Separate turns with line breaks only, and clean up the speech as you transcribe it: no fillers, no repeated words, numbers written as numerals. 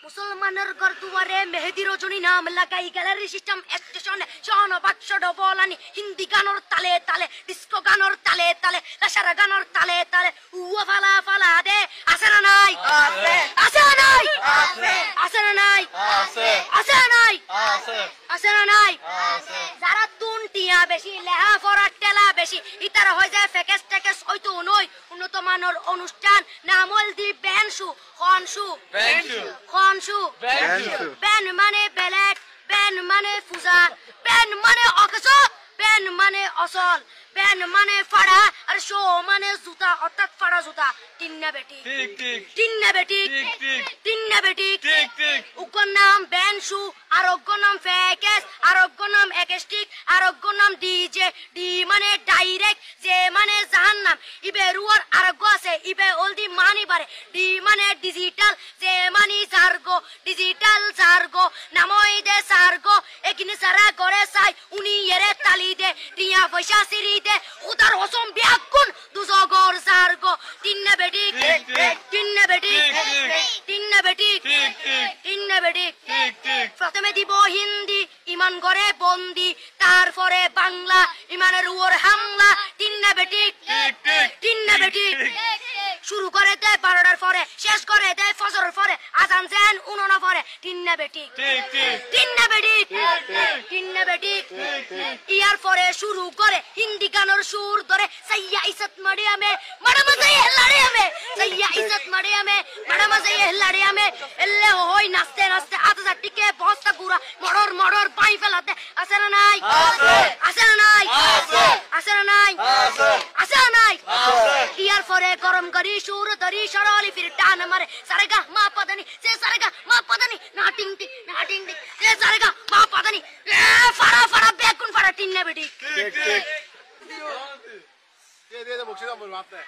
মুসলমানের গরদুয়ারে মেহেদি রজনী নাম লাগাই গ্যালারি সিস্টেম স্টেশনে শন বাক্স ডবলানি হিন্দি গানোর তালে তালে ডিস্কো গানোর তালে তালে লাসারা গানোর তালে তালে উয়া ফালা ফালা দে আছে না নাই আছে আছে না নাই আছে আছে না নাই আছে আছে না নাই আছে আছে না নাই আছে যারা দুনটিয়া বেশি লেহা ফরা টেলা বেশি ইতারা হয়ে যায় ফেকেস টেকেস হয়তো নয় উন্নত মানের অনুষ্ঠান নামল দি বেনশু খনশু খনশু বেন মানে বেলেক বেন মানে ফুজা বেন মানে অকস বেন মানে অসল বেন মানে ফাড়া আর শো মানে জুতা অর্থাৎ ফাড়া জুতা তিন্না বেটি ঠিক ঠিক তিন্না বেটি ঠিক ঠিক তিন্না বেটি ঠিক ঠিক উকর নাম বেনশু আরোগ্য নাম ফেকেস আরোগ্য নাম একেস্টিক আরোগ্য নাম ডিজে ডি মানে ডাইরেক্ট যে মানে জাহান্নাম ইবে রুয়ার আরোগ্য আছে ইবে অলদি মানি বারে ডি মানে ডিজিটাল যে মানি সার্গো ডিজিটাল সার্গো নামই দে সার্গো একিনি সারা করে চাই উনি এরে তালি দে টিয়া পয়সা সিরি দে উদার হসম বিয়াকুন দুজগর সার্গো তিন্না বেটি তিন্না বেটি তিন্না বেটি তিন্না বেটি প্রথমে দিব হিন্দি ইমান করে বন্দি তারপরে বাংলা ইমানের উপর হামলা তিন্না বেটি তিন্না বেটি শুরু করে দেয় 12টার পরে শেষ করে দেয় ফজরের পরে আজান দেন 19 পরে তিন্না বেটি তিন্না বেটি তিন্না বেটি ইয়ার পরে শুরু করে হিন্দি গানের সুর ধরে সাইয়া ইজ্জত মারিয়া মে বড় মজা হেলাড়িয়া মে সাইয়া ইজ্জত মারিয়া মে বড় মজা হেলাড়িয়া মে এলে হই নাচতে নাচতে আধা টিকে বস্তা গুড়া মড়র মড়র পাই ফেলাতে আছে না নাই আছে আছে না নাই আছে আছে না নাই আছে আছে না নাই ইয়ার পরে গরম করি সুর ধরি সরলি ফির টান মারে সারেগা মা পদানি সে সারেগা মা পদানি না টিং টিং না টিং টিং সে সারেগা মা পদানি ফাড়া ফাড়া বেকুন ফাড়া তিন্না বেটি ঠিক ঠিক দিয়ে বকশিস আমার মাপতে